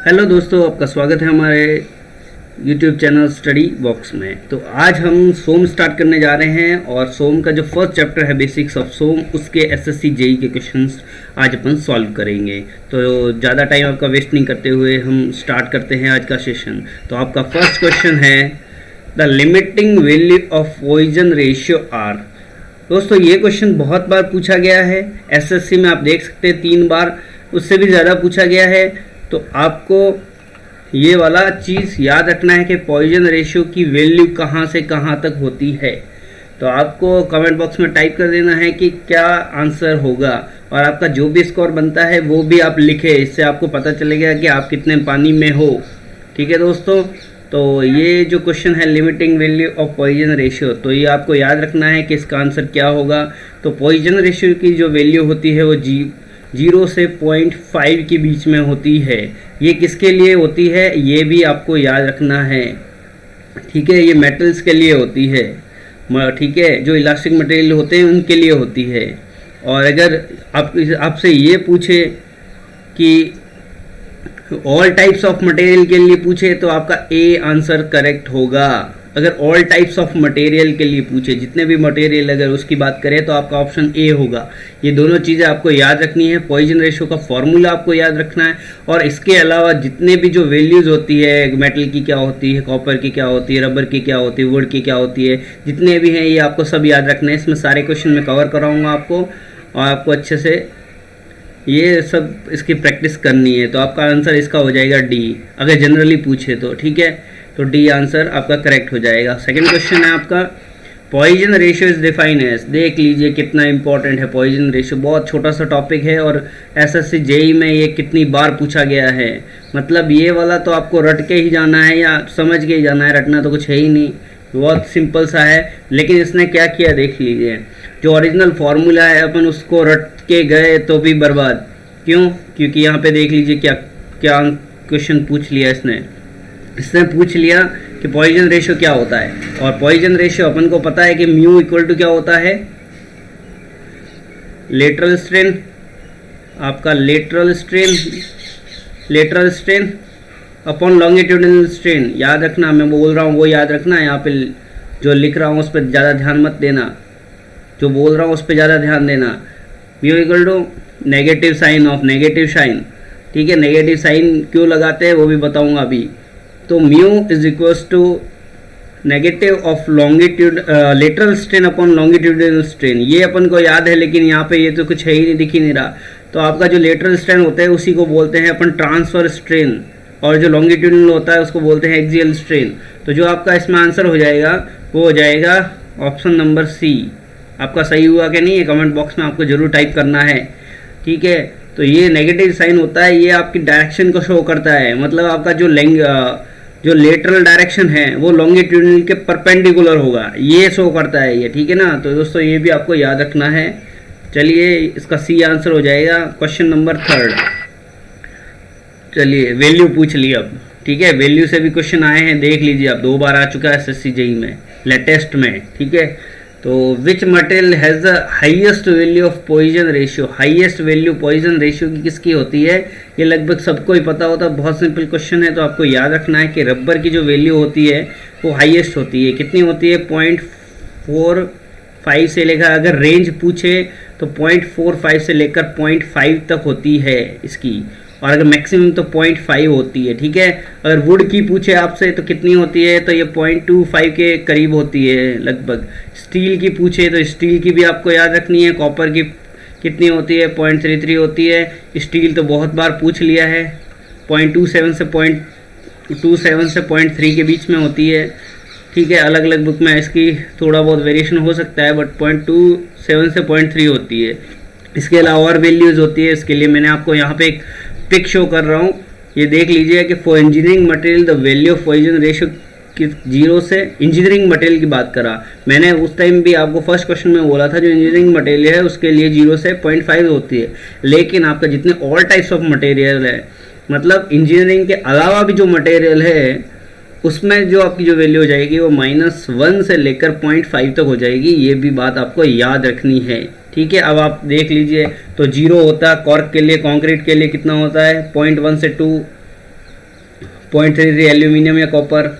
Hello दोस्तों, आपका स्वागत है हमारे YouTube चैनल स्टडी बॉक्स में। तो आज हम सोम स्टार्ट करने जा रहे हैं और सोम का जो फर्स्ट चैप्टर है बेसिक्स ऑफ सोम, उसके एसएससी जेई के क्वेश्चंस आज अपन सॉल्व करेंगे। तो ज़्यादा टाइम आपका वेस्ट नहीं करते हुए हम स्टार्ट करते हैं आज का सेशन। तो आपका फर्स्ट क्वेश्चन है the limiting value of Poisson ratio R. दोस्तों ये क्वेश्चन बहुत बार पूछा गया है एसएससी में, आप देख सकते हैं 3 बार, उससे भी ज़्यादा पूछा गया है। तो आपको ये वाला चीज़ याद रखना है कि पॉइजन रेशियो की वैल्यू कहाँ से कहाँ तक होती है। तो आपको कमेंट बॉक्स में टाइप कर देना है कि क्या आंसर होगा, और आपका जो भी स्कोर बनता है वो भी आप लिखें, इससे आपको पता चलेगा कि आप कितने पानी में हो। ठीक है दोस्तों, तो ये जो क्वेश्चन है limiting value of Poisson ratio, तो ये आपको याद रखना है कि इसका आंसर क्या होगा। तो पॉइजन रेशियो की जो वैल्यू होती है वो 0 से 0.5 के बीच में होती है। ये किसके लिए होती है ये भी आपको याद रखना है। ठीक है, ये मेटल्स के लिए होती है। ठीक है, जो इलास्टिक मटेरियल होते हैं उनके लिए होती है। और अगर आपसे ये पूछे कि ऑल टाइप्स ऑफ मटेरियल के लिए पूछे तो आपका ए आंसर करेक्ट होगा। अगर ऑल टाइप्स ऑफ मटेरियल के लिए पूछे, जितने भी मटेरियल अगर उसकी बात करें तो आपका ऑप्शन ए होगा। ये दोनों चीज़ें आपको याद रखनी है। पॉइजन रेशियो का फॉर्मूला आपको याद रखना है, और इसके अलावा जितने भी जो वैल्यूज़ होती है, मेटल की क्या होती है, कॉपर की क्या होती है, रबर की क्या होती है, वुड की क्या होती है, जितने भी हैं ये आपको सब याद रखना है। इसमें सारे क्वेश्चन मैं कवर कराऊँगा आपको, और आपको अच्छे से ये सब इसकी प्रैक्टिस करनी है। तो आपका आंसर इसका हो जाएगा डी, अगर जनरली पूछे तो। ठीक है, तो डी आंसर आपका करेक्ट हो जाएगा। सेकंड क्वेश्चन है आपका Poisson ratio is define as. देख लीजिए कितना इंपॉर्टेंट है पॉइजन रेशियो, बहुत छोटा सा टॉपिक है और एसएससी जेई में ये कितनी बार पूछा गया है। मतलब ये वाला तो आपको रट के ही जाना है या समझ के ही जाना है, रटना तो कुछ है ही नहीं, बहुत सिंपल सा है। लेकिन इसने क्या किया देख लीजिए, जो ओरिजिनल फार्मूला है अपन उसको रट के गए तो भी बर्बाद। क्यों? क्योंकि यहाँ पे देख लीजिए क्या क्या क्वेश्चन पूछ लिया इसने पूछ लिया कि पॉइजन रेशियो क्या होता है। और पॉइजन रेशियो अपन को पता है कि म्यू इक्वल टू क्या होता है, लेटरल स्ट्रेन, आपका lateral strain upon longitudinal strain. याद रखना, मैं बोल रहा हूँ वो याद रखना, यहाँ पे जो लिख रहा हूँ उस पर ज़्यादा ध्यान मत देना, जो बोल रहा हूँ उस पर ज़्यादा ध्यान देना। Mu equal to negative sign of negative sign. ठीक है, नेगेटिव साइन क्यों लगाते हैं वो भी बताऊँगा अभी। तो mu is equals to negative of lateral strain upon longitudinal strain. ये अपन को याद है, लेकिन यहाँ पे ये तो कुछ है ही नहीं, दिख ही नहीं रहा। तो आपका जो लेटरल स्ट्रेन होता है उसी को बोलते हैं अपन ट्रांसफर स्ट्रेन, और जो लॉन्गिट्यूडिनल होता है उसको बोलते हैं एक्सियल स्ट्रेन। तो जो आपका इसमें आंसर हो जाएगा वो हो जाएगा ऑप्शन नंबर सी। आपका सही हुआ कि नहीं, ये कमेंट बॉक्स में आपको जरूर टाइप करना है। ठीक है, तो ये नेगेटिव साइन होता है, ये आपकी डायरेक्शन को शो करता है। मतलब आपका जो लेटरल डायरेक्शन है वो लॉन्गिट्यूडिनल के परपेंडिकुलर होगा, ये शो करता है ये। ठीक है ना, तो दोस्तों ये भी आपको याद रखना है। चलिए, इसका सी आंसर हो जाएगा क्वेश्चन नंबर 3। चलिए, वैल्यू पूछ ली अब। ठीक है, वैल्यू से भी क्वेश्चन आए हैं, देख लीजिए आप, 2 बार आ चुका है एसएससी जेई में, लेटेस्ट में। ठीक है, तो which material has the highest value of Poisson ratio. Highest value Poisson ratio की किसकी होती है, ये लगभग सबको ही पता होता है, बहुत सिंपल क्वेश्चन है। तो आपको याद रखना है कि रबर की जो वैल्यू होती है वो हाईएस्ट होती है। कितनी होती है, 0.45 से लेकर, अगर रेंज पूछे तो 0.45 से लेकर 0.5 तक होती है इसकी, और अगर मैक्सिमम तो 0.5 होती है। ठीक है, अगर वुड की पूछे आपसे तो कितनी होती है, तो ये 0.25 के करीब होती है लगभग। स्टील की पूछे तो स्टील की भी आपको याद रखनी है। कॉपर की कितनी होती है, 0.33 होती है। स्टील तो बहुत बार पूछ लिया है, 0.27 से 0.3 के बीच में होती है। ठीक है, अलग अलग बुक में इसकी थोड़ा बहुत वेरिएशन हो सकता है, बट 0.27 से 0.3 होती है। इसके अलावा और वैल्यूज़ होती है, इसके लिए मैंने आपको यहाँ पे एक पिक शो कर रहा हूँ, ये देख लीजिए कि for engineering material the value of Poisson ratio कि 0 से, इंजीनियरिंग मटेरियल की बात करा मैंने उस टाइम भी आपको फर्स्ट क्वेश्चन में बोला था, जो इंजीनियरिंग मटेरियल है उसके लिए 0 से 0.5 होती है। लेकिन आपका जितने ऑल टाइप्स ऑफ मटेरियल है, मतलब इंजीनियरिंग के अलावा भी जो मटेरियल है उसमें जो आपकी जो वैल्यू हो जाएगी वो -1 से लेकर 0.5 तक हो जाएगी। ये भी बात आपको याद रखनी है। ठीक है, अब आप देख लीजिए, तो 0 होता है कॉर्क के लिए, कंक्रीट के लिए कितना होता है 0.1 से 2, 0.33 एल्यूमिनियम या कॉपर,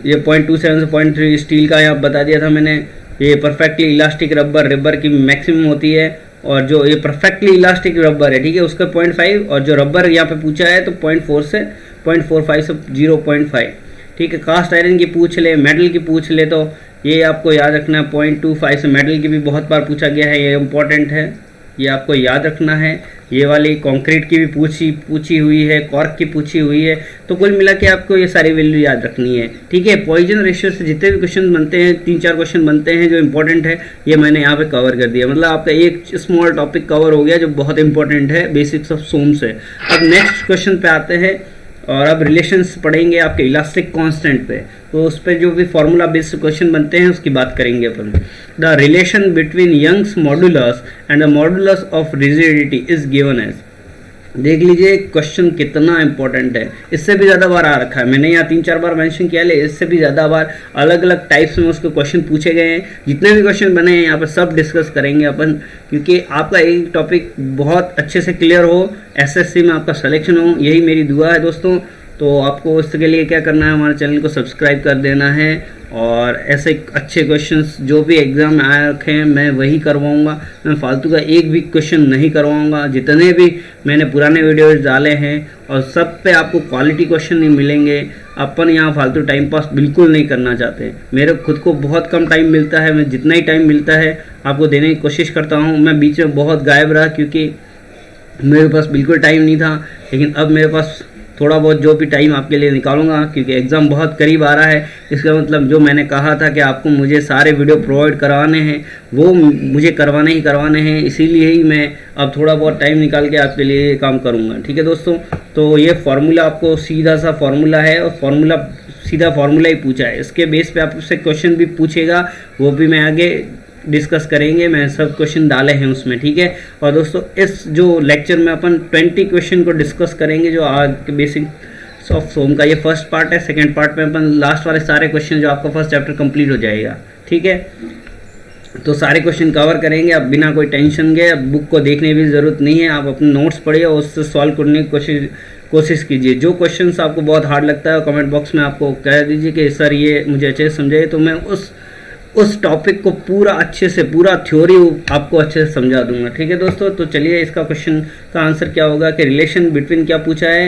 ये 0.27 से 0.3 स्टील का यहाँ बता दिया था मैंने। ये परफेक्टली इलास्टिक रबर की मैक्सिमम होती है, और जो ये परफेक्टली इलास्टिक रबर है, ठीक है, उसका 0.5, और जो रबर यहाँ पे पूछा है तो 0.4 से 0.45 से 0.5, ठीक है। कास्ट आयरन की पूछ ले, मेटल की पूछ ले, तो ये आपको याद रखना है 0.25 से। मेटल की भी बहुत बार पूछा गया है, ये इंपॉर्टेंट है, ये आपको याद रखना है। ये वाली कंक्रीट की भी पूछी हुई है, कॉर्क की पूछी हुई है। तो कुल मिला के आपको ये सारी वैल्यू याद रखनी है, ठीक है। पॉइजन रेशियो से जितने भी क्वेश्चन बनते हैं, 3-4 क्वेश्चन बनते हैं जो इंपॉर्टेंट है, ये मैंने यहाँ पे कवर कर दिया। मतलब आपका एक स्मॉल टॉपिक कवर हो गया जो बहुत इंपॉर्टेंट है बेसिक्स ऑफ सोम से। अब नेक्स्ट क्वेश्चन पे आते हैं, और अब रिलेशंस पढ़ेंगे आपके इलास्टिक कांस्टेंट पे। तो उस पर जो भी फार्मूला बेस्ड क्वेश्चन बनते हैं उसकी बात करेंगे अपन। The relation between Young's modulus and the modulus of rigidity is given as. देख लीजिए क्वेश्चन कितना इंपॉर्टेंट है, इससे भी ज़्यादा बार आ रखा है, मैंने यहाँ 3-4 बार मेंशन किया है, इससे भी ज़्यादा बार अलग अलग टाइप्स में उसके क्वेश्चन पूछे गए हैं। जितने भी क्वेश्चन बने हैं यहाँ पर सब डिस्कस करेंगे अपन, क्योंकि आपका एक टॉपिक बहुत अच्छे से क्लियर हो, एसएससी में आपका सिलेक्शन हो, यही मेरी दुआ है दोस्तों। तो आपको इसके लिए क्या करना है, हमारे चैनल को सब्सक्राइब कर देना है, और ऐसे अच्छे क्वेश्चंस जो भी एग्ज़ाम में आए रखे हैं मैं वही करवाऊंगा। मैं फालतू का एक भी क्वेश्चन नहीं करवाऊंगा। जितने भी मैंने पुराने वीडियोस डाले हैं और सब पे आपको क्वालिटी क्वेश्चन नहीं मिलेंगे। अपन यहाँ फालतू टाइम पास बिल्कुल नहीं करना चाहते। मेरे खुद को बहुत कम टाइम मिलता है, मैं जितना ही टाइम मिलता है आपको देने की कोशिश करता हूँ। मैं बीच में बहुत गायब रहा क्योंकि मेरे पास बिल्कुल टाइम नहीं था, लेकिन अब मेरे पास थोड़ा बहुत जो भी टाइम आपके लिए निकालूंगा, क्योंकि एग्ज़ाम बहुत करीब आ रहा है। इसका मतलब जो मैंने कहा था कि आपको मुझे सारे वीडियो प्रोवाइड करवाने हैं, वो मुझे करवाने ही करवाने हैं, इसीलिए ही मैं अब थोड़ा बहुत टाइम निकाल के आपके लिए काम करूँगा, ठीक है दोस्तों। तो ये फार्मूला आपको सीधा सा फार्मूला है, और सीधा फार्मूला ही पूछा है। इसके बेस पे आपसे क्वेश्चन भी पूछेगा, वो भी मैं आगे डिस्कस करेंगे। मैं सब क्वेश्चन डाले हैं उसमें, ठीक है। और दोस्तों इस जो लेक्चर में अपन 20 क्वेश्चन को डिस्कस करेंगे जो आज के बेसिक्स ऑफ सोम का ये फर्स्ट पार्ट है। सेकंड पार्ट में अपन लास्ट वाले सारे क्वेश्चन जो आपका फर्स्ट चैप्टर कंप्लीट हो जाएगा, ठीक है। तो सारे क्वेश्चन कवर करेंगे, अब बिना कोई टेंशन के। अब बुक को देखने की ज़रूरत नहीं है, आप अपने नोट्स पढ़िए और उससे सॉल्व करने की कोशिश कीजिए। जो क्वेश्चंस आपको बहुत हार्ड लगता है कमेंट बॉक्स में आपको कह दीजिए कि सर ये मुझे अच्छे से समझाइए, तो मैं उस टॉपिक को पूरा अच्छे से, पूरा थ्योरी आपको अच्छे से समझा दूंगा, ठीक है दोस्तों। तो चलिए इसका क्वेश्चन का आंसर क्या होगा कि रिलेशन बिटवीन क्या पूछा है,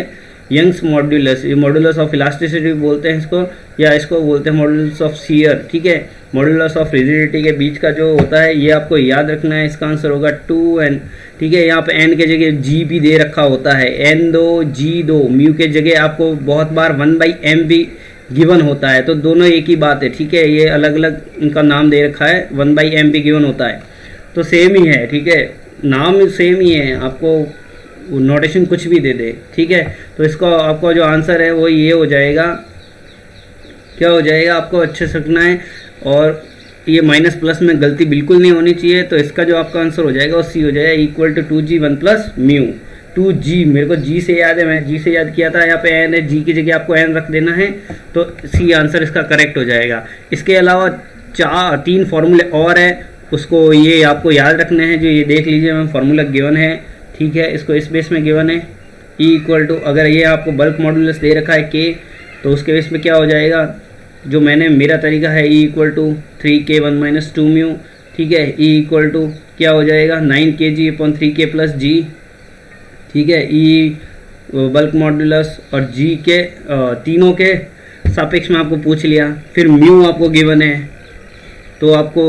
यंग्स मॉड्यूलस, ये मॉड्यूलस ऑफ इलास्टिसिटी बोलते हैं इसको, या इसको बोलते हैं मॉड्यूलस ऑफ शियर, ठीक है। मॉड्यूलस ऑफ रिजिडिटी के बीच का जो होता है ये आपको याद रखना है। इसका आंसर होगा 2n, ठीक है। यहाँ पे n के जगह g भी दे रखा होता है, n2 g2, म्यू के जगह आपको बहुत बार 1/m भी गिवन होता है, तो दोनों एक ही बात है, ठीक है। ये अलग अलग इनका नाम दे रखा है, 1/m भी गिवन होता है, तो सेम ही है, ठीक है। नाम सेम ही है, आपको नोटेशन कुछ भी दे दे, ठीक है। तो इसका आपका जो आंसर है वो ये हो जाएगा, क्या हो जाएगा, आपको अच्छे से रखना है। और ये माइनस प्लस में गलती बिल्कुल नहीं होनी चाहिए। तो इसका जो आपका आंसर हो जाएगा वो सी हो जाएगा, equal to 2g 1 + mu. 2g मेरे को g से याद है, मैं g से याद किया था, यहाँ पे n है, g की जगह आपको n रख देना है, तो सी आंसर इसका करेक्ट हो जाएगा। इसके अलावा 3 फार्मूले और है, उसको ये आपको याद रखने हैं। जो ये देख लीजिए मैं फार्मूला गिवन है, ठीक है, इसको इस बेस में गिवन है, E इक्वल टू, अगर ये आपको बल्क मॉडुलस दे रखा है k, तो उसके बेस में क्या हो जाएगा, जो मैंने मेरा तरीका है E equal to 3k 1 - 2 mu, ठीक है। E इक्वल टू क्या हो जाएगा 9 kg/3k + g, ठीक है। E बल्क मॉडुलस और g के तीनों के सापेक्ष में आपको पूछ लिया। फिर म्यू आपको गिवन है, तो आपको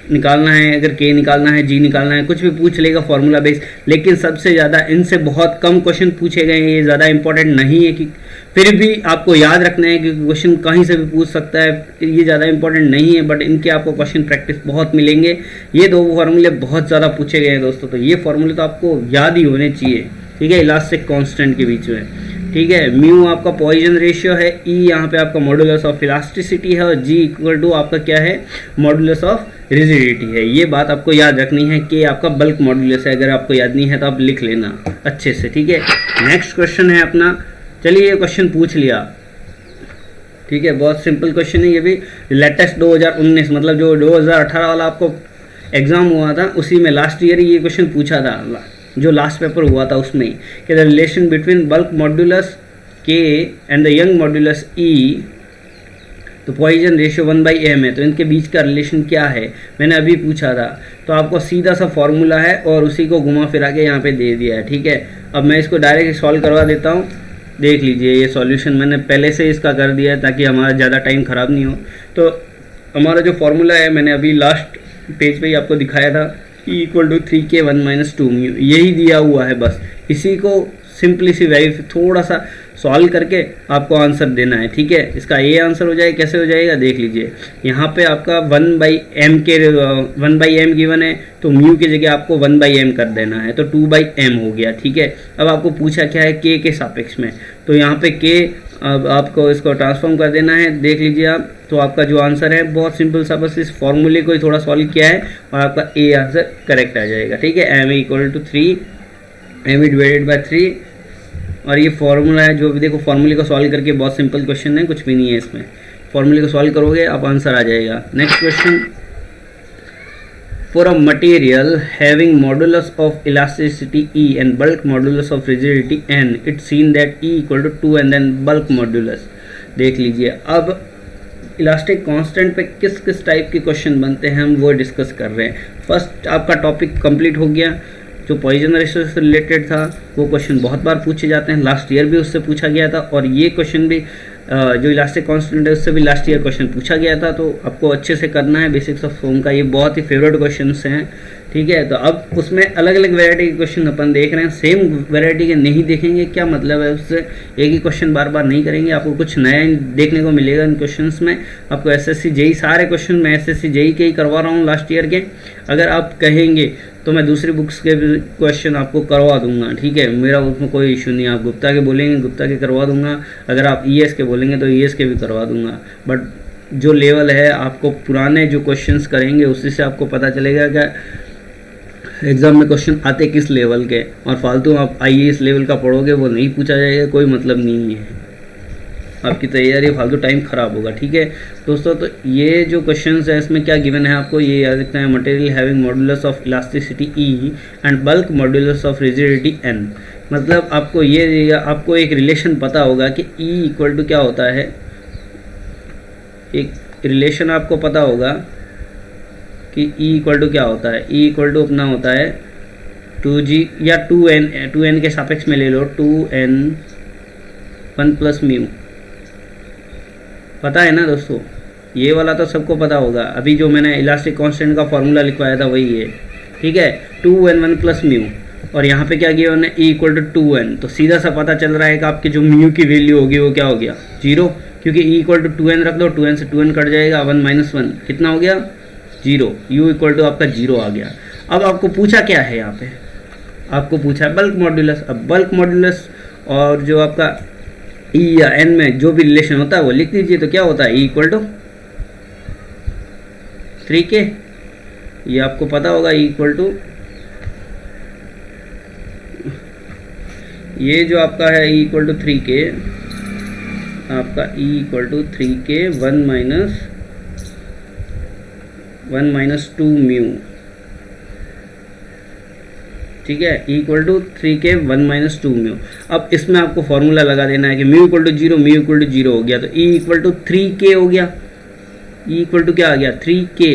निकालना है, अगर k निकालना है, g निकालना है, कुछ भी पूछ लेगा फार्मूला बेस। लेकिन सबसे ज़्यादा इनसे बहुत कम क्वेश्चन पूछे गए हैं, ये ज़्यादा इंपॉर्टेंट नहीं है, कि फिर भी आपको याद रखना है कि क्वेश्चन कहीं से भी पूछ सकता है, ये ज़्यादा इंपॉर्टेंट नहीं है, बट इनके आपको क्वेश्चन प्रैक्टिस बहुत मिलेंगे। ये 2 फार्मूले बहुत ज़्यादा पूछे गए हैं दोस्तों, तो ये फार्मूले तो आपको याद ही होने चाहिए, ठीक है, इलास्टिक कांस्टेंट के बीच में, ठीक है। म्यू आपका पॉइजन रेशियो है, ई यहाँ पे आपका मॉडुलस ऑफ इलास्टिसिटी है, और जी इक्वल टू आपका क्या है, मॉडुलस ऑफ रिजिडिटी है। ये बात आपको याद रखनी है कि आपका बल्क मॉडुलस है। अगर आपको याद नहीं है तो आप लिख लेना अच्छे से, ठीक है। नेक्स्ट क्वेश्चन है अपना, चलिए ये क्वेश्चन पूछ लिया, ठीक है, बहुत सिंपल क्वेश्चन है ये भी। लेटेस्ट 2019 मतलब जो 2018 वाला आपको एग्जाम हुआ था उसी में लास्ट ईयर ये क्वेश्चन पूछा था, जो लास्ट पेपर हुआ था उसमें ही, कि the relation between bulk modulus के एंड द यंग मॉड्यूलस ई, तो पॉइजन रेशियो 1/m है, तो इनके बीच का रिलेशन क्या है मैंने अभी पूछा था। तो आपको सीधा सा फॉर्मूला है और उसी को घुमा फिरा के यहाँ पे दे दिया है, ठीक है। अब मैं इसको डायरेक्ट सॉल्व करवा देता हूँ, देख लीजिए ये सॉल्यूशन मैंने पहले से इसका कर दिया है ताकि हमारा ज़्यादा टाइम ख़राब नहीं हो। तो हमारा जो फॉर्मूला है मैंने अभी लास्ट पेज पे ही आपको दिखाया था, E = 3k 1 - 2 म्यू, यही दिया हुआ है। बस इसी को सिंपली सी वेरीफाई थोड़ा सा सॉल्व करके आपको आंसर देना है, ठीक है। इसका ये आंसर हो जाए, कैसे हो जाएगा देख लीजिए। यहाँ पे आपका 1/m गिवन है, तो म्यू की जगह आपको 1/m कर देना है, तो 2/m हो गया, ठीक है। अब आपको पूछा क्या है k के सापेक्ष में, तो यहाँ पे k अब आपको इसको ट्रांसफॉर्म कर देना है, देख लीजिए आप। तो आपका जो आंसर है बहुत सिंपल सा, बस इस फॉर्मूले को ही थोड़ा सॉल्व किया है और आपका ए आंसर करेक्ट आ जाएगा, ठीक है। m = 3, m / 3, और ये फॉर्मूला है जो भी, देखो फॉर्मूले को सॉल्व करके बहुत सिंपल क्वेश्चन है, कुछ भी नहीं है इसमें। फॉर्मूले को सॉल्व करोगे आप आंसर आ जाएगा। Next question, for a material having modulus of elasticity E and bulk modulus of rigidity N, it's seen that E = 2 and then bulk modulus। देख लीजिए अब इलास्टिक कांस्टेंट पे किस किस टाइप के क्वेश्चन बनते हैं हम वो डिस्कस कर रहे हैं। फर्स्ट आपका टॉपिक कंप्लीट हो गया, जो पॉइजन रेशियो से रिलेटेड था वो क्वेश्चन बहुत बार पूछे जाते हैं, लास्ट ईयर भी उससे पूछा गया था, और ये क्वेश्चन भी जो इलास्टिक कांस्टेंट है उससे भी लास्ट ईयर क्वेश्चन पूछा गया था। तो आपको अच्छे से करना है बेसिक्स ऑफ फोम का, ये बहुत ही फेवरेट क्वेश्चंस हैं, ठीक है। तो अब उसमें अलग अलग वैरायटी के क्वेश्चन अपन देख रहे हैं, सेम वैरायटी के नहीं देखेंगे, क्या मतलब है उससे, एक ही क्वेश्चन बार बार नहीं करेंगे, आपको कुछ नया देखने को मिलेगा इन क्वेश्चंस में। आपको एसएससी जेई सारे क्वेश्चन मैं एसएससी जेई के ही करवा रहा हूँ लास्ट ईयर के, अगर आप कहेंगे तो मैं दूसरी बुक्स के भी क्वेश्चन आपको करवा दूंगा, ठीक है। मेरा उसमें कोई इशू नहीं है, आप गुप्ता के बोलेंगे गुप्ता के करवा दूंगा, अगर आप ईएस के बोलेंगे तो ईएस के भी करवा दूंगा। बट जो लेवल है आपको पुराने जो क्वेश्चंस करेंगे उसी से आपको पता चलेगा कि एग्ज़ाम में क्वेश्चन आते किस लेवल के, और फालतू आप आईएएस लेवल का पढ़ोगे वो नहीं पूछा जाएगा, कोई मतलब नहीं है, आपकी तैयारी फालतू टाइम ख़राब होगा, ठीक है दोस्तों। तो ये जो क्वेश्चंस है इसमें क्या गिवन है आपको, ये याद रखना है, material having modulus of elasticity E and bulk modulus of rigidity N. मतलब आपको ये आपको एक रिलेशन पता होगा कि ई = क्या होता है, एक रिलेशन आपको पता होगा कि ई = क्या होता है। ई = अपना होता है 2g या 2n के सापेक्ष में ले लो, 2n 1 + म्यू, पता है ना दोस्तों, ये वाला तो सबको पता होगा। अभी जो मैंने इलास्टिक कांस्टेंट का फॉर्मूला लिखवाया था वही है, ठीक है, 2n 1 + म्यू, और यहाँ पे क्या किया उन्होंने, E = 2n, तो सीधा सा पता चल रहा है कि आपकी जो म्यू की वैल्यू होगी वो क्या हो गया, 0, क्योंकि E = 2n रख दो, 2n से 2n कट जाएगा, 1 - 1 कितना हो गया 0, U = आपका 0 आ गया। अब आपको पूछा क्या है, यहाँ पे आपको पूछा है बल्क मॉड्यूलस। अब बल्क मॉड्यूलस और जो आपका ई या एन में जो भी रिलेशन होता है वो लिख दीजिए, तो क्या होता है E = 3k, ये आपको पता होगा। E = ये जो आपका है E = 3k, आपका E = 3k 1 - 2 म्यू, ठीक है, E = 3k 1 - 2 म्यू। अब इसमें आपको फॉर्मूला लगा देना है कि म्यू = 0, म्यू = 0 हो गया, तो E = 3k हो गया। E = क्या आ गया 3k,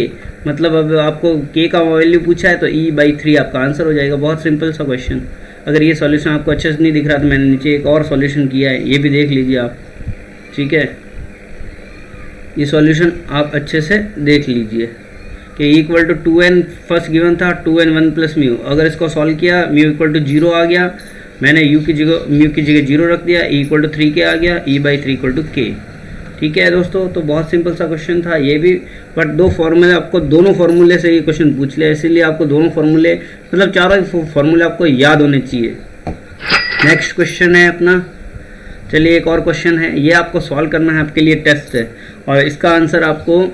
मतलब अब आपको k का वैल्यू पूछा है तो E/3 आपका आंसर हो जाएगा। बहुत सिंपल सा क्वेश्चन। अगर ये सॉल्यूशन आपको अच्छे से नहीं दिख रहा तो मैंने नीचे एक और सॉल्यूशन किया है, ये भी देख लीजिए आप, ठीक है। ये सॉल्यूशन आप अच्छे से देख लीजिए कि E = 2n फर्स्ट गिवन था, 2n 1 + म्यू, अगर इसको सॉल्व किया म्यू = 0 आ गया, मैंने म्यू की जगह 0 रख दिया, E = 3k आ गया, E/3 = k, ठीक है दोस्तों। तो बहुत सिंपल सा क्वेश्चन था ये भी, बट दो फॉर्मूले आपको, दोनों फार्मूले से ये क्वेश्चन पूछ लिया, इसीलिए आपको दोनों फार्मूले मतलब चारों फार्मूले आपको याद होने चाहिए। नेक्स्ट क्वेश्चन है अपना, चलिए एक और क्वेश्चन है, ये आपको सॉल्व करना है, आपके लिए टेस्ट है, और इसका आंसर आपको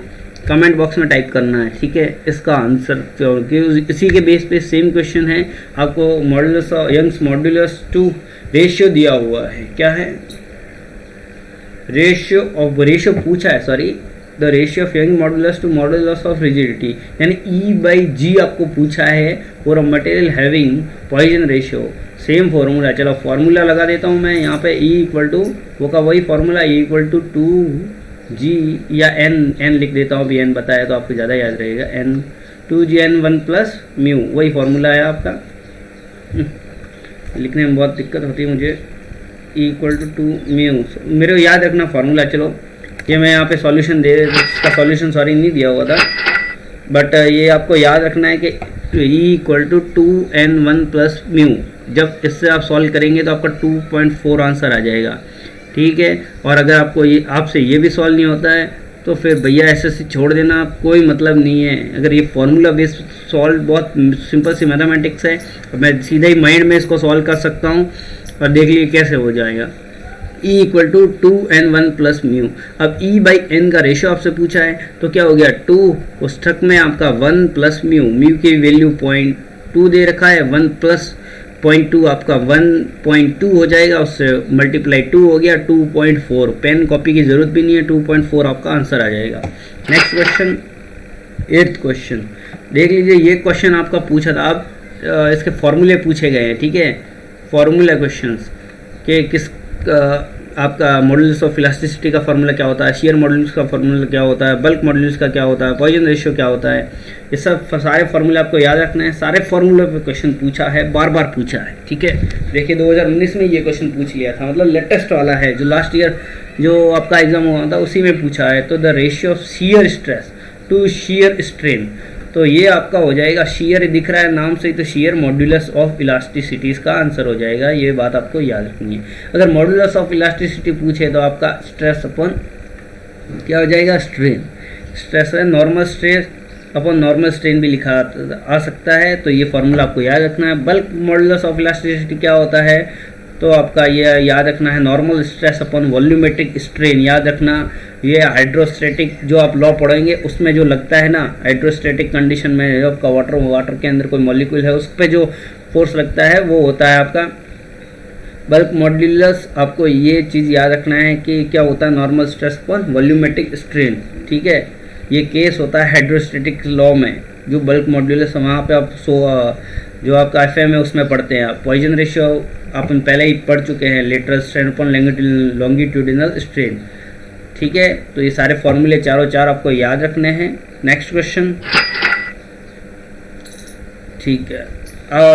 कमेंट बॉक्स में टाइप करना है, ठीक है। इसका आंसर क्योंकि इसी के बेस पे सेम क्वेश्चन है, आपको modulus of Young's modulus to ratio दिया हुआ है, क्या है रेशियो पूछा है, sorry the ratio of Young modulus to modulus of rigidity, यानी E/G आपको पूछा है for a material having Poisson ratio. Same formula, चलो फॉर्मूला लगा देता हूँ मैं यहाँ पे। E इक्वल टू वो का वही formula, E equal to 2G या N लिख देता हूँ, अभी N बताया तो आपको ज़्यादा याद रहेगा। N 2GN1 प्लस म्यू, वही फॉर्मूला है आपका। लिखने में बहुत दिक्कत होती है मुझे। E इक्वल टू 2 म्यू, मेरे को याद रखना फार्मूला। चलो ये मैं यहाँ पे सॉल्यूशन इसका सॉल्यूशन सॉरी नहीं दिया हुआ था, बट ये आपको याद रखना है कि E equal to 2N1 plus mu. जब इससे आप सॉल्व करेंगे तो आपका 2.4 आंसर आ जाएगा, ठीक है। और अगर आपको ये आपसे ये भी सॉल्व नहीं होता है तो फिर भैया SSC छोड़ देना, कोई मतलब नहीं है। अगर ये फॉर्मूला बेस्ड सॉल्व बहुत सिंपल सी मैथमेटिक्स है, मैं सीधा ही माइंड में इसको सॉल्व कर सकता हूँ और देख लीजिए कैसे हो जाएगा। E equal to 2N1 plus mu. अब E/N का रेशियो आपसे पूछा है तो क्या हो गया 2 कोष्ठक में आपका 1 प्लस म्यू की वैल्यू 0.2 दे रखा है, 1 प्लस 0.2 आपका 1.2 हो जाएगा, उससे मल्टीप्लाई 2 हो गया 2.4। पेन कॉपी की ज़रूरत भी नहीं है, 2.4 आपका आंसर आ जाएगा। नेक्स्ट क्वेश्चन, 8th क्वेश्चन देख लीजिए। ये क्वेश्चन आपका पूछा था, अब इसके फॉर्मूले पूछे गए हैं, ठीक है। फॉर्मूला क्वेश्चंस के किस आपका मॉडुलस ऑफ इलास्टिसिटी का फार्मूला क्या होता है, शेयर मॉडुलस का फार्मूला क्या होता है, बल्क मॉडुलस का क्या होता है, पॉइजन रेशियो क्या होता है, ये सब सारे फार्मूले आपको याद रखना है। सारे फार्मूले पे क्वेश्चन पूछा है, बार बार पूछा है, ठीक है। देखिए 2019 में ये क्वेश्चन पूछ लिया था, मतलब लेटेस्ट वाला है, जो लास्ट ईयर जो आपका एग्जाम हुआ था उसी में पूछा है। तो the ratio of shear stress to shear strain, तो ये आपका हो जाएगा, शियर दिख रहा है नाम से ही, तो शियर मॉड्यूलस ऑफ इलास्टिसिटी इसका आंसर हो जाएगा। ये बात आपको याद रखनी है। अगर मॉड्यूलस ऑफ इलास्टिसिटी पूछे तो आपका स्ट्रेस अपॉन क्या हो जाएगा, स्ट्रेन। स्ट्रेस है normal stress upon normal strain भी लिखा आ सकता है, तो ये फॉर्मूला आपको याद रखना है। बल्क मॉड्यूलस ऑफ इलास्टिसिटी क्या होता है, तो आपका ये याद रखना है normal stress upon volumetric strain. याद रखना ये हाइड्रोस्टैटिक जो आप लॉ पढ़ेंगे उसमें जो लगता है ना, हाइड्रोस्टैटिक कंडीशन में आपका वाटर के अंदर कोई मॉलिक्यूल है उस पर जो फोर्स लगता है वो होता है आपका बल्क मॉड्यूलस। आपको ये चीज़ याद रखना है कि क्या होता है normal stress upon volumetric strain, ठीक है। ये केस होता है हाइड्रोस्टैटिक लॉ में, जो बल्क मॉड्यूलस वहाँ पे आप जो आपका FM है उसमें पढ़ते हैं आप। पॉइजन रेशियो आप पहले ही पढ़ चुके हैं, lateral strain upon longitudinal strain, ठीक है। तो ये सारे फॉर्मूले चारों चार आपको याद रखने हैं। नेक्स्ट क्वेश्चन, ठीक है।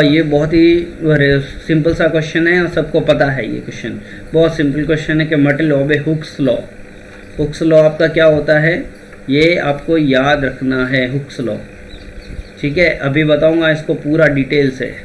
ये बहुत ही सिंपल सा क्वेश्चन है और सबको पता है। ये क्वेश्चन बहुत सिंपल क्वेश्चन है कि material of A Hooke's law. Hooke's law आपका क्या होता है, ये आपको याद रखना है, हुक्स लॉ, ठीक है। अभी बताऊंगा इसको पूरा डिटेल से,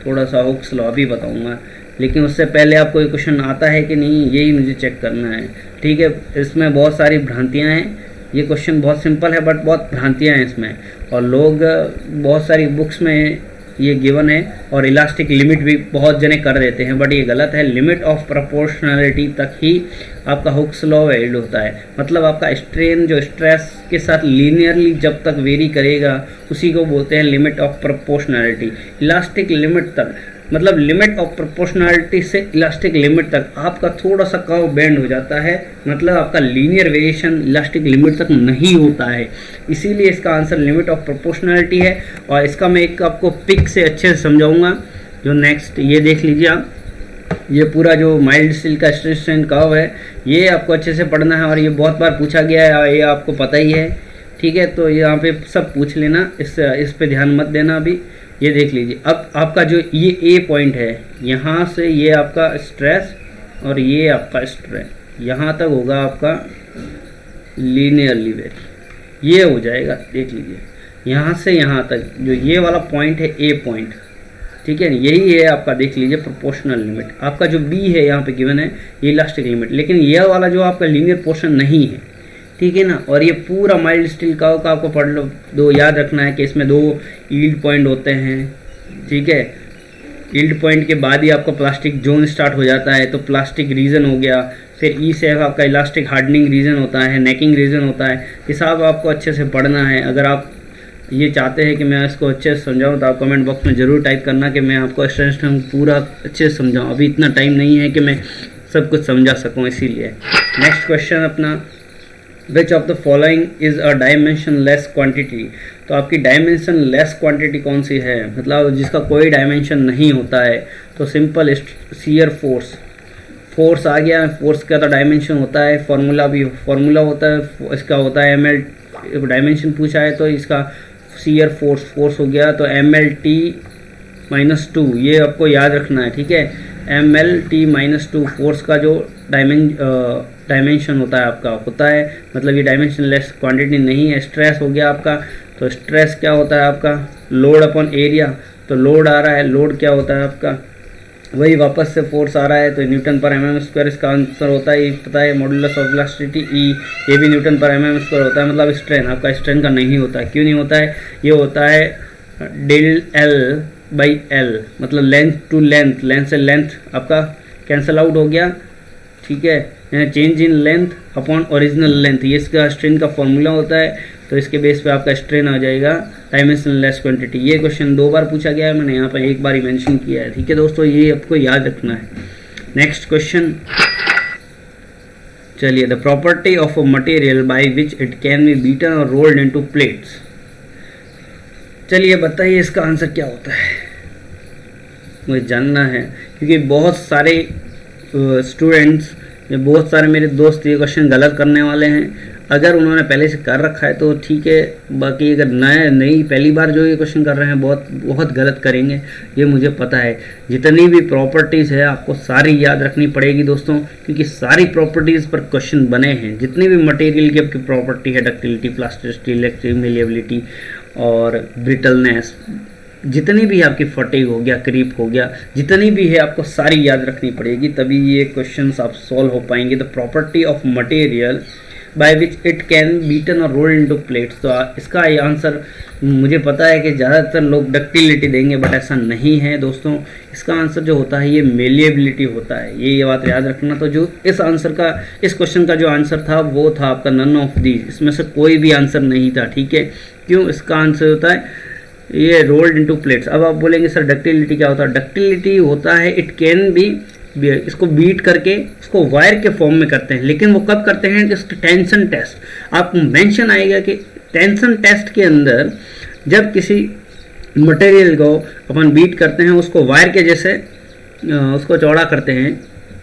थोड़ा सा हुक्स लॉ अभी बताऊंगा, लेकिन उससे पहले आपको ये क्वेश्चन आता है कि नहीं यही मुझे चेक करना है, ठीक है। इसमें बहुत सारी भ्रांतियाँ हैं, ये क्वेश्चन बहुत सिंपल है बट बहुत भ्रांतियाँ हैं इसमें, और लोग बहुत सारी बुक्स में ये गिवन है, और इलास्टिक लिमिट भी बहुत जने कर देते हैं, बट ये गलत है। लिमिट ऑफ प्रोपोर्शनलिटी तक ही आपका हुक्स लॉ वैलिड होता है। मतलब आपका स्ट्रेन जो स्ट्रेस के साथ लीनियरली जब तक वेरी करेगा उसी को बोलते हैं limit of proportionality. Elastic limit तक, मतलब लिमिट ऑफ प्रोपोर्शनलिटी से इलास्टिक लिमिट तक आपका थोड़ा सा कर्व बेंड हो जाता है, मतलब आपका लीनियर वेरिएशन इलास्टिक लिमिट तक नहीं होता है, इसीलिए इसका आंसर लिमिट ऑफ प्रोपोर्शनलिटी है। और इसका मैं एक आपको पिक से अच्छे से समझाऊंगा। जो नेक्स्ट ये देख लीजिए आप, ये पूरा जो माइल्ड स्टील का स्ट्रेस स्ट्रेन कर्व है ये आपको अच्छे से पढ़ना है, और ये बहुत बार पूछा गया है, ये आपको पता ही है, ठीक है। तो यहाँ पे सब पूछ लेना, इस पे ध्यान मत देना अभी। ये देख लीजिए, अब आपका जो ये ए पॉइंट है, यहाँ से ये आपका स्ट्रेस और ये आपका स्ट्रेन, यहाँ तक होगा आपका लीनियरली वेरी, ये हो जाएगा। देख लीजिए यहाँ से यहाँ तक जो ये वाला पॉइंट है ए पॉइंट, ठीक है, यही है आपका, देख लीजिए प्रोपोर्शनल लिमिट। आपका जो बी है यहाँ पे गिवन है ये इलास्टिक लिमिट, लेकिन यह वाला जो आपका लीनियर पोर्शन नहीं है, ठीक है ना। और ये पूरा माइल्ड स्टील का आपको पढ़ लो, दो याद रखना है कि इसमें दो यील्ड पॉइंट होते हैं, ठीक है। यील्ड पॉइंट के बाद ही आपका प्लास्टिक जोन स्टार्ट हो जाता है, तो प्लास्टिक रीजन हो गया, फिर ई से आपका इलास्टिक हार्डनिंग रीजन होता है, नेकिंग रीजन होता है। ये सब आपको अच्छे से पढ़ना है। अगर आप ये चाहते हैं कि मैं इसको अच्छे से समझाऊँ तो आप कमेंट बॉक्स में ज़रूर टाइप करना कि मैं आपको स्ट्रेन पूरा अच्छे से समझाऊँ। अभी इतना टाइम नहीं है कि मैं सब कुछ समझा सकूँ, इसीलिए। नेक्स्ट क्वेश्चन अपना which of the following is a dimension less quantity. तो आपकी डायमेंशन लेस क्वांटिटी कौन सी है, मतलब जिसका कोई डायमेंशन नहीं होता है। तो सिंपल शियर फोर्स आ गया। फोर्स का तो डायमेंशन होता है, फॉर्मूला होता है, इसका होता है ml। डायमेंशन पूछा है तो इसका शियर फोर्स हो गया, तो mlt-2, ये आपको याद रखना है, ठीक है। mlt-2 फोर्स का जो डायमेंशन होता है आपका होता है, मतलब ये डायमेंशन लेस क्वांटिटी नहीं है। स्ट्रेस हो गया आपका, तो स्ट्रेस क्या होता है आपका, लोड अपॉन एरिया। तो लोड आ रहा है, लोड क्या होता है आपका, वही वापस से फोर्स आ रहा है, तो न्यूटन पर एम स्क्वायर इसका आंसर होता है। पता है मॉड्यूलस ऑफ इलास्टिसिटी ई, ये भी न्यूटन पर एम स्क्वायर होता है। मतलब स्ट्रेन आपका स्ट्रेन का नहीं होता है। क्यों नहीं होता है, ये होता है डेल एल बाई एल, मतलब लेंथ टू लेंथ से लेंथ आपका कैंसल आउट हो गया, ठीक है। Change in length upon original length, ये इसका स्ट्रेन का फॉर्मूला होता है। तो इसके बेस पे आपका स्ट्रेन आ जाएगा डायमेंशन लेस क्वांटिटी। ये क्वेश्चन 2 बार पूछा गया है, मैंने यहाँ पर 1 बार ही मेंशन किया है, ठीक है दोस्तों, ये आपको याद रखना है। नेक्स्ट क्वेश्चन, चलिए, the property of a material by which it can be beaten और रोल्ड इनटू प्लेट्स। चलिए बताइए इसका आंसर क्या होता है, मुझे जानना है, क्योंकि बहुत सारे स्टूडेंट्स, बहुत सारे मेरे दोस्त ये क्वेश्चन गलत करने वाले हैं। अगर उन्होंने पहले से कर रखा है तो ठीक है, बाकी अगर नई पहली बार जो ये क्वेश्चन कर रहे हैं बहुत गलत करेंगे, ये मुझे पता है। जितनी भी प्रॉपर्टीज़ है आपको सारी याद रखनी पड़ेगी दोस्तों, क्योंकि सारी प्रॉपर्टीज़ पर क्वेश्चन बने हैं। जितनी भी मटेरियल की आपकी प्रॉपर्टी है, डक्टिलिटी, प्लास्टिसिटी, इलेक्ट्रिक मेलिएबिलिटी और ब्रिटलनेस, जितनी भी आपकी फटीग हो गया, क्रीप हो गया, जितनी भी है आपको सारी याद रखनी पड़ेगी, तभी ये क्वेश्चंस आप सॉल्व हो पाएंगे। The property of material by which it can beaten और रोल्ड इनटू प्लेट्स। तो इसका ये आंसर मुझे पता है कि ज़्यादातर लोग डक्टिलिटी देंगे, बट ऐसा नहीं है दोस्तों। इसका आंसर जो होता है ये मेलिएबिलिटी होता है, ये बात याद रखना। तो जो इस क्वेश्चन का जो आंसर था वो था आपका नन ऑफ दीज, इसमें से कोई भी आंसर नहीं था, ठीक है। क्यों, इसका आंसर होता है ये रोल्ड इनटू प्लेट्स। अब आप बोलेंगे सर डक्टिलिटी क्या होता है, डक्टिलिटी होता है इट कैन बी, इसको बीट करके इसको वायर के फॉर्म में करते हैं, लेकिन वो कब करते हैं, इसका टेंशन टेस्ट आपको मेंशन आएगा कि टेंशन टेस्ट के अंदर जब किसी मटेरियल को अपन बीट करते हैं, उसको वायर के जैसे उसको चौड़ा करते हैं,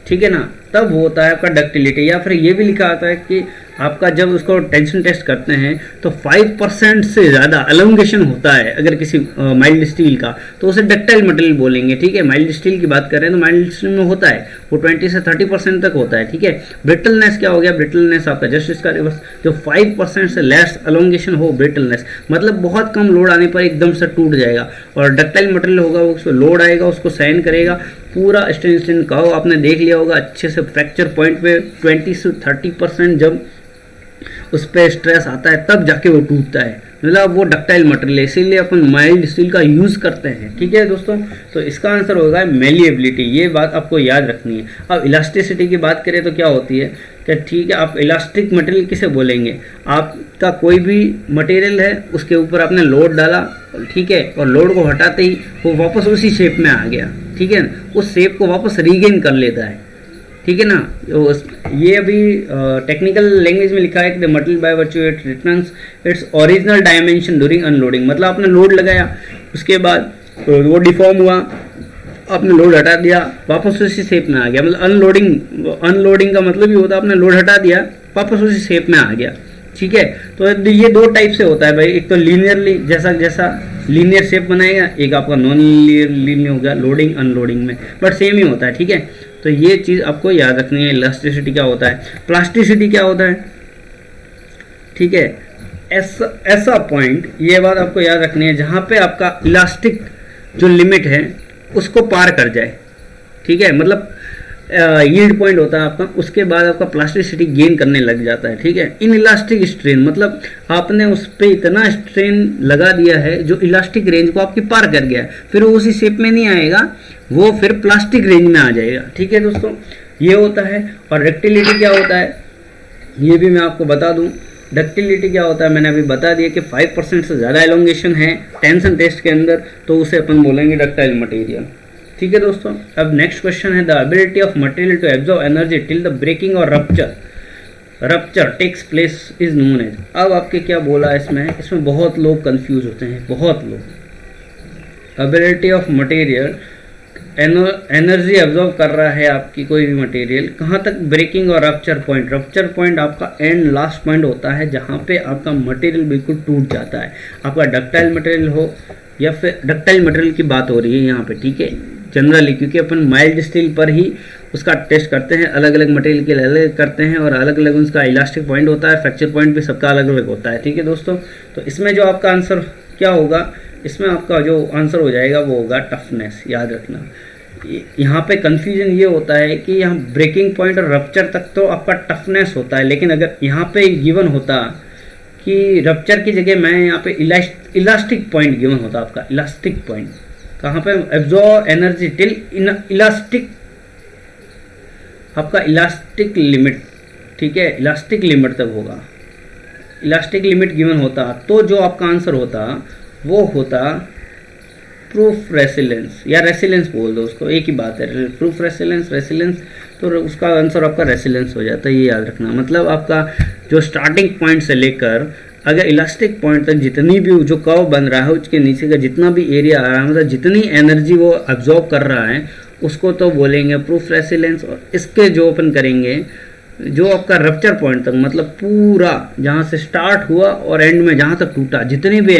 ठीक है ना, तब होता है आपका डक्टिलिटी। या फिर ये भी लिखा आता है कि आपका जब उसको टेंशन टेस्ट करते हैं तो 5% से ज़्यादा एलोंगेशन होता है अगर किसी माइल्ड स्टील का, तो उसे डक्टाइल मटेरियल बोलेंगे, ठीक है। माइल्ड स्टील की बात करें तो माइल्ड स्टील में होता है वो 20 से 30% तक होता है, ठीक है। ब्रिटलनेस क्या हो गया, ब्रिटलनेस आपका जस्ट इसका रिवर्स, जो 5% से लेस एलोंगेशन हो ब्रिटलनेस, मतलब बहुत कम लोड आने पर एकदम से टूट जाएगा। और डक्टाइल मटेरियल होगा वो उसको लोड आएगा, उसको सहन करेगा, पूरा स्टेन का आपने देख लिया होगा अच्छे से, फ्रैक्चर पॉइंट पे 20 से 30% जब उस पर स्ट्रेस आता है तब जाके वो टूटता है, मतलब वो डक्टाइल मटेरियल है, इसीलिए अपन माइल्ड स्टील का यूज़ करते हैं, ठीक है दोस्तों। तो इसका आंसर होगा मेलिएबिलिटी, ये बात आपको याद रखनी है। अब इलास्टिसिटी की बात करें तो क्या होती है कि ठीक है, आप इलास्टिक मटेरियल किसे बोलेंगे, आपका कोई भी मटेरियल है उसके ऊपर आपने लोड डाला, ठीक है, और लोड को हटाते ही वो वापस उसी शेप में आ गया, ठीक है, उस शेप को वापस रीगेन कर लेता है, ठीक है ना। ये अभी टेक्निकल लैंग्वेज में लिखा है कि the material by virtue it returns its original dimension during unloading. मतलब आपने लोड लगाया, उसके बाद वो डिफॉर्म हुआ, आपने लोड हटा दिया, वापस उसी शेप में आ गया। मतलब अनलोडिंग का मतलब ये होता है आपने लोड हटा दिया, वापस उसी शेप में आ गया, ठीक है। तो ये 2 टाइप से होता है भाई, एक तो लीनियरली जैसा लीनियर शेप बनाएगा, एक आपका नॉन लीनियर हो गया लोडिंग अनलोडिंग में, बट सेम ही होता है, ठीक है। तो ये चीज़ आपको याद रखनी है। इलास्टिसिटी क्या होता है, प्लास्टिसिटी क्या होता है, ठीक है। ऐसा पॉइंट, ये बात आपको याद रखनी है जहाँ पे आपका इलास्टिक जो लिमिट है उसको पार कर जाए, ठीक है, मतलब यील्ड पॉइंट होता है आपका, उसके बाद आपका प्लास्टिसिटी गेन करने लग जाता है, ठीक है। इन इलास्टिक स्ट्रेन मतलब आपने उस पर इतना स्ट्रेन लगा दिया है जो इलास्टिक रेंज को आपकी पार कर गया, फिर वो उसी शेप में नहीं आएगा, वो फिर प्लास्टिक रेंज में आ जाएगा, ठीक है दोस्तों, ये होता है। और डक्टिलिटी क्या होता है ये भी मैं आपको बता दूं। डक्टिलिटी क्या होता है मैंने अभी बता दिया कि 5% से ज़्यादा एलोंगेशन है टेंशन टेस्ट के अंदर, तो उसे अपन बोलेंगे डक्टाइल मटेरियल, ठीक है दोस्तों। अब नेक्स्ट क्वेश्चन है the ability of material to absorb energy till the breaking और rupture. Rupture takes place is known as. अब आपके क्या बोला है इसमें बहुत लोग कंफ्यूज होते हैं, बहुत लोग। Ability of material, energy absorb कर रहा है आपकी कोई भी मटेरियल, कहाँ तक ब्रेकिंग और रप्चर पॉइंट। रप्चर पॉइंट आपका एंड लास्ट पॉइंट होता है जहाँ पे आपका मटेरियल बिल्कुल टूट जाता है। आपका डक्टाइल मटेरियल हो या फिर डक्टाइल मटेरियल की बात हो रही है यहाँ पे, ठीक है, जनरली, क्योंकि अपन माइल्ड स्टील पर ही उसका टेस्ट करते हैं, अलग अलग मटेरियल के अलग करते हैं और अलग अलग उसका इलास्टिक पॉइंट होता है, फ्रैक्चर पॉइंट भी सबका अलग अलग होता है, ठीक है दोस्तों। तो इसमें जो आपका आंसर क्या होगा, इसमें आपका जो आंसर हो जाएगा वो होगा टफनेस। याद रखना, यहाँ पे कंफ्यूजन ये होता है कि यहाँ ब्रेकिंग पॉइंट और रप्चर तक तो आपका टफनेस होता है, लेकिन अगर यहाँ पे गिवन होता कि रप्चर की जगह मैं यहाँ पे इलास्टिक पॉइंट गिवन होता, आपका इलास्टिक पॉइंट कहाँ पे, एब्जॉर्ब एनर्जी टिल इलास्टिक, आपका इलास्टिक लिमिट, ठीक है, इलास्टिक लिमिट तक होगा, इलास्टिक लिमिट गिवन होता तो जो आपका आंसर होता वो होता प्रूफ रेसिलेंस, या रेसिलेंस बोल दो उसको, एक ही बात है, प्रूफ रेसिलेंस, तो उसका आंसर आपका रेसिलेंस हो जाता है। ये याद रखना, मतलब आपका जो स्टार्टिंग पॉइंट से लेकर अगर इलास्टिक पॉइंट तक जितनी भी जो कर्व बन रहा है उसके नीचे का जितना भी एरिया आ रहा है, मतलब जितनी एनर्जी वो एब्जॉर्ब कर रहा है उसको तो बोलेंगे प्रूफ रेसिलेंस। और इसके जो ओपन करेंगे जो आपका रप्चर पॉइंट तक, मतलब पूरा जहाँ से स्टार्ट हुआ और एंड में जहाँ तक टूटा, जितनी भी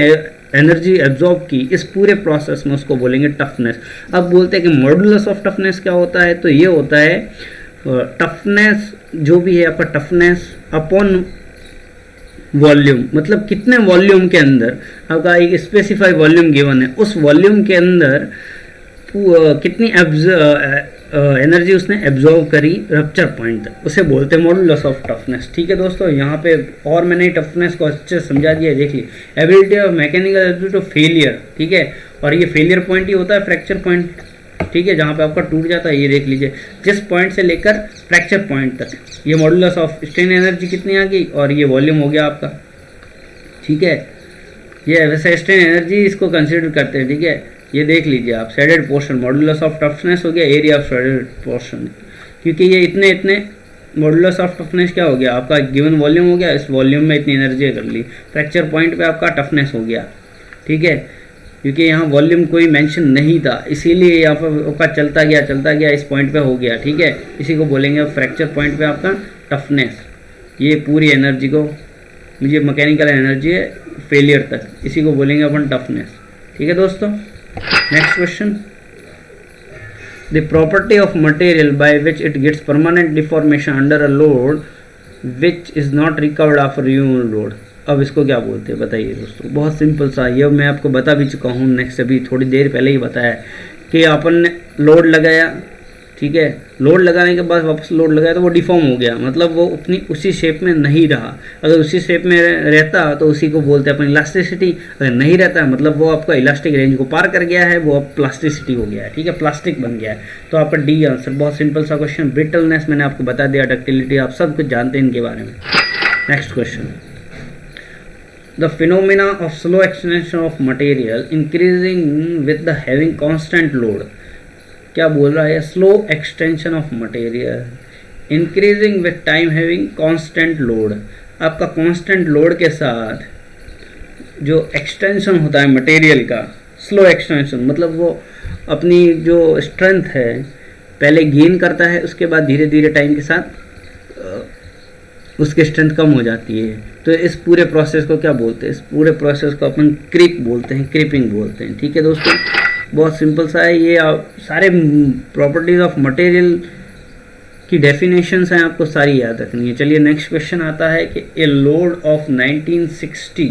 एनर्जी एब्जॉर्ब की इस पूरे प्रोसेस में, उसको बोलेंगे टफनेस। अब बोलते हैं कि मॉडुलस ऑफ टफनेस क्या होता है, तो ये होता है टफनेस जो भी है आपका टफनेस अपॉन वॉल्यूम, मतलब कितने वॉल्यूम के अंदर आपका एक स्पेसिफाइड वॉल्यूम गिवन है, उस वॉल्यूम के अंदर कितनी एनर्जी उसने एब्जॉर्व करी रप्चर पॉइंट तक, उसे बोलते हैं मॉडुलस ऑफ टफनेस, ठीक है दोस्तों। यहाँ पे और मैंने टफनेस को अच्छे से समझा दिया, देख ली। Ability of mechanical ability of failure, ठीक है, और ये फेलियर पॉइंट ही होता है फ्रैक्चर पॉइंट, ठीक है, जहाँ पे आपका टूट जाता है, ये देख लीजिए, जिस पॉइंट से लेकर फ्रैक्चर पॉइंट तक। ये मॉडुलस ऑफ स्ट्रेन एनर्जी कितनी आ गई और ये वॉल्यूम हो गया आपका, ठीक है। ये वैसे स्ट्रेन एनर्जी इसको कंसिडर करते हैं, ठीक है, ये देख लीजिए आप, shaded portion modulus of toughness हो गया, एरिया ऑफ शेडेड पोर्शन, क्योंकि ये इतने मॉडुलस ऑफ टफनेस क्या हो गया आपका, गिवन वॉल्यूम हो गया, इस वॉल्यूम में इतनी एनर्जी कर ली, फ्रैक्चर पॉइंट पे आपका टफनेस हो गया, ठीक है, क्योंकि यहाँ वॉल्यूम कोई मेंशन नहीं था, इसीलिए यहाँ पर आपका चलता गया इस पॉइंट पे हो गया, ठीक है, इसी को बोलेंगे फ्रैक्चर पॉइंट पे आपका टफनेस। ये पूरी एनर्जी को, मुझे मैकेनिकल एनर्जी है फेलियर तक, इसी को बोलेंगे अपन टफनेस, ठीक है दोस्तों। Next question, the property of material by which it gets permanent deformation under a load which is not recovered after removal load. अब इसको क्या बोलते हैं बताइए दोस्तों, बहुत सिंपल सा, ये मैं आपको बता भी चुका हूँ, नेक्स्ट अभी थोड़ी देर पहले ही बताया है कि अपन ने लोड लगाया, ठीक है, लोड लगाने के बाद वापस लोड लगाया तो वो डिफॉर्म हो गया, मतलब वो अपनी उसी शेप में नहीं रहा। अगर उसी शेप में रहता तो उसी को बोलते हैं अपन इलास्टिसिटी, अगर नहीं रहता मतलब वो आपका इलास्टिक रेंज को पार कर गया है, वो अब प्लास्टिसिटी हो गया है, ठीक है, प्लास्टिक बन गया है। तो आपका डी आंसर, बहुत सिंपल सा क्वेश्चन। ब्रिटलनेस मैंने आपको बता दिया, डक्टिलिटी आप सब कुछ जानते हैं इनके बारे में। Next question, the phenomena of slow extension of material increasing with the having constant load। क्या बोल रहा है, slow extension of material increasing with time having constant load. आपका कांस्टेंट लोड के साथ जो एक्सटेंशन होता है मटेरियल का, स्लो एक्सटेंशन, मतलब वो अपनी जो स्ट्रेंथ है पहले गेन करता है, उसके बाद धीरे धीरे टाइम के साथ उसकी स्ट्रेंथ कम हो जाती है। तो इस पूरे प्रोसेस को क्या बोलते हैं, इस पूरे प्रोसेस को अपन क्रीप बोलते हैं, क्रीपिंग बोलते हैं, ठीक है दोस्तों। बहुत सिंपल सा है ये, सारे प्रॉपर्टीज ऑफ मटेरियल की डेफिनेशंस हैं, आपको सारी याद रखनी है। चलिए नेक्स्ट क्वेश्चन आता है कि a load of 1960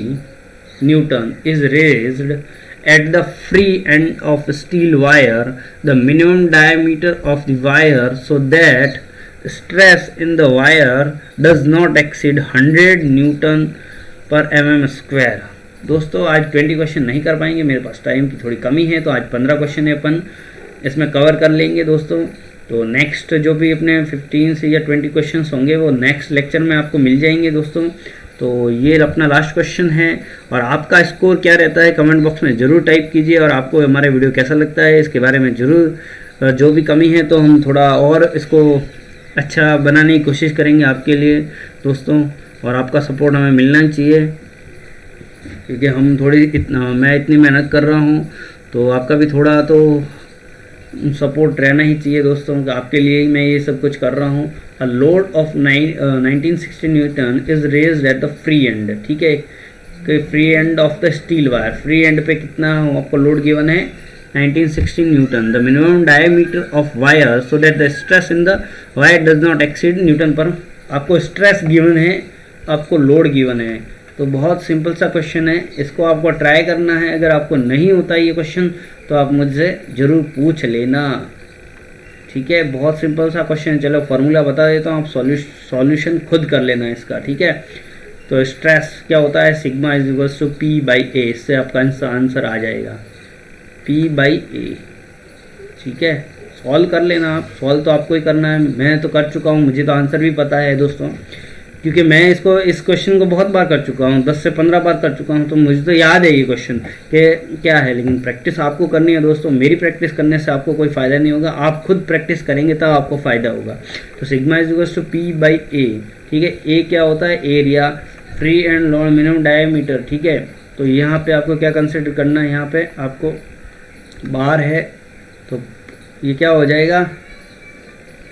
Newton is raised at the free end of steel wire the minimum diameter of the wire so that stress in the wire does not exceed 100 Newton पर mm square. दोस्तों आज 20 question नहीं कर पाएंगे, मेरे पास time की थोड़ी कमी है, तो आज 15 क्वेश्चन है अपन इसमें कवर कर लेंगे दोस्तों। तो नेक्स्ट जो भी अपने 15 से या 20 क्वेश्चन होंगे वो नेक्स्ट लेक्चर में आपको मिल जाएंगे दोस्तों। तो ये अपना लास्ट क्वेश्चन है, और आपका स्कोर क्या रहता है कमेंट बॉक्स में ज़रूर टाइप कीजिए, और आपको हमारे वीडियो कैसा लगता है इसके बारे में ज़रूर, जो भी कमी है तो हम थोड़ा और इसको अच्छा बनाने की कोशिश करेंगे आपके लिए दोस्तों, और आपका सपोर्ट हमें मिलना ही चाहिए, क्योंकि हम मैं इतनी मेहनत कर रहा हूँ तो आपका भी थोड़ा तो सपोर्ट रहना ही चाहिए दोस्तों। आपके लिए ही मैं ये सब कुछ कर रहा हूँ। A load of 1960 Newton is raised at the free and, ठीक है, कि free end of the steel wire, free and पे कितना आपको लोड गिवन है 1960 Newton. The minimum diameter of wire so that the stress in the wire does not exceed Newton पर। आपको stress given है, आपको लोड गिवन है, तो बहुत सिंपल सा क्वेश्चन है, इसको आपको ट्राई करना है। अगर आपको नहीं होता ये क्वेश्चन तो आप मुझसे ज़रूर पूछ लेना, ठीक है। बहुत सिंपल सा क्वेश्चन, चलो फार्मूला बता देता हूँ, आप सॉल्यूशन खुद कर लेना इसका, ठीक है। तो स्ट्रेस क्या होता है, sigma is equals to P by A, इससे आपका आंसर आ जाएगा पी बाई ए, ठीक है। सॉल्व कर लेना आप, सॉल्व तो आपको ही करना है, मैं तो कर चुका हूँ, मुझे तो आंसर भी पता है दोस्तों, क्योंकि मैं इस क्वेश्चन को बहुत बार कर चुका हूँ, 10 से 15 बार कर चुका हूँ, तो मुझे तो याद है ये क्वेश्चन कि क्या है। लेकिन प्रैक्टिस आपको करनी है दोस्तों, मेरी प्रैक्टिस करने से आपको कोई फ़ायदा नहीं होगा, आप खुद प्रैक्टिस करेंगे तब आपको फ़ायदा होगा। तो sigma is equals to P by A, ठीक है। ए क्या होता है, area, free and load, minimum diameter, ठीक है। तो यहाँ पे आपको क्या कंसिडर करना है, यहाँ पे आपको बार है, तो ये क्या हो जाएगा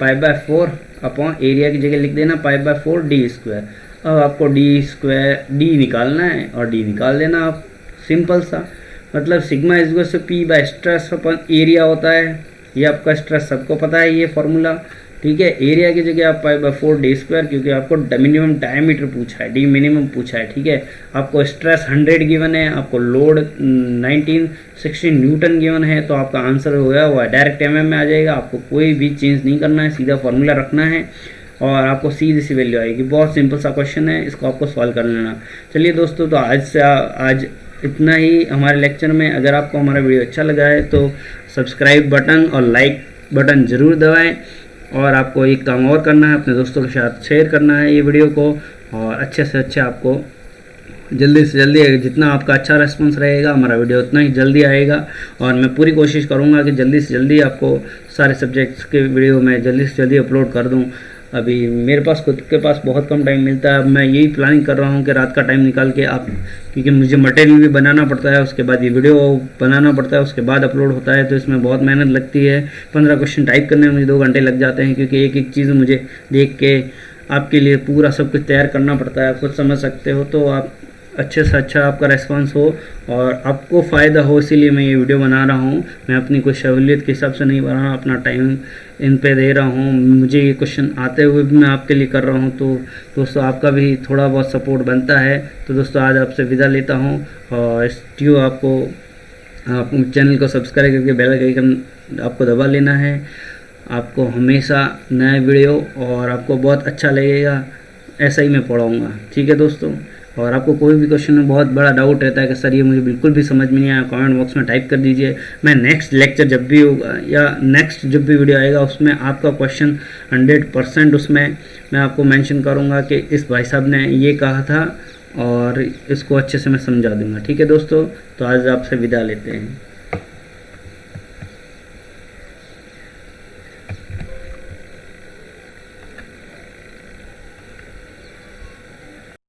पाई बाय 4 अपॉन एरिया की जगह लिख देना पाई बाय 4 डी स्क्वायर। अब आपको डी निकालना है और डी निकाल देना आप, सिंपल सा। मतलब sigma is equal to P by stress upon area होता है, ये आपका स्ट्रेस सबको पता है ये फॉर्मूला, ठीक है। एरिया की जगह आप पाई बाय 4 डी स्क्वायर, क्योंकि आपको मिनिमम डायमीटर पूछा है, डी मिनिमम पूछा है, ठीक है। आपको स्ट्रेस 100 गिवन है, आपको लोड 1960 न्यूटन गिवन है, तो आपका आंसर हो गया वो डायरेक्ट एमएम में आ जाएगा। आपको कोई भी चेंज नहीं करना है, सीधा फॉर्मूला रखना है और आपको सीधी सी वैल्यू आएगी। बहुत सिंपल सा क्वेश्चन है, इसको आपको सॉल्व कर लेना। चलिए दोस्तों, तो आज इतना ही हमारे लेक्चर में। अगर आपको हमारा वीडियो अच्छा लगा है तो सब्सक्राइब बटन और लाइक बटन ज़रूर दबाएं, और आपको एक काम और करना है, अपने दोस्तों के साथ शेयर करना है ये वीडियो को, और अच्छे से अच्छे आपको जल्दी से जल्दी, जितना आपका अच्छा रेस्पॉन्स रहेगा हमारा वीडियो उतना ही जल्दी आएगा। और मैं पूरी कोशिश करूँगा कि जल्दी से जल्दी आपको सारे सब्जेक्ट्स के वीडियो में जल्दी से जल्दी अपलोड कर दूँ। अभी मेरे पास खुद के पास बहुत कम टाइम मिलता है, अब मैं यही प्लानिंग कर रहा हूँ कि रात का टाइम निकाल के क्योंकि मुझे मटेरियल भी बनाना पड़ता है, उसके बाद ये वीडियो बनाना पड़ता है, उसके बाद अपलोड होता है, तो इसमें बहुत मेहनत लगती है। 15 क्वेश्चन टाइप करने में मुझे 2 घंटे लग जाते हैं, क्योंकि एक एक चीज़ मुझे देख के आपके लिए पूरा सब कुछ तैयार करना पड़ता है, खुद समझ सकते हो। तो आप अच्छे से अच्छा आपका रेस्पॉन्स हो और आपको फ़ायदा हो, इसीलिए मैं ये वीडियो बना रहा हूँ। मैं अपनी कोई सहूलियत के हिसाब से नहीं बना रहा, अपना टाइम इन पे दे रहा हूँ। मुझे ये क्वेश्चन आते हुए भी मैं आपके लिए कर रहा हूँ, तो दोस्तों आपका भी थोड़ा बहुत सपोर्ट बनता है। तो दोस्तों आज आपसे विदा लेता हूँ, और आपको चैनल को सब्सक्राइब करके बेल आइकन आपको दबा लेना है। आपको हमेशा नए वीडियो और आपको बहुत अच्छा लगेगा, ऐसा ही मैं पढ़ाऊँगा, ठीक है दोस्तों। और आपको कोई भी क्वेश्चन में बहुत बड़ा डाउट रहता है कि सर ये मुझे बिल्कुल भी समझ में नहीं आया, कमेंट बॉक्स में टाइप कर दीजिए। मैं नेक्स्ट लेक्चर जब भी होगा या नेक्स्ट जब भी वीडियो आएगा उसमें आपका क्वेश्चन 100% उसमें मैं आपको मेंशन करूँगा कि इस भाई साहब ने ये कहा था, और इसको अच्छे से मैं समझा दूँगा, ठीक है दोस्तों। तो आज आपसे विदा लेते हैं।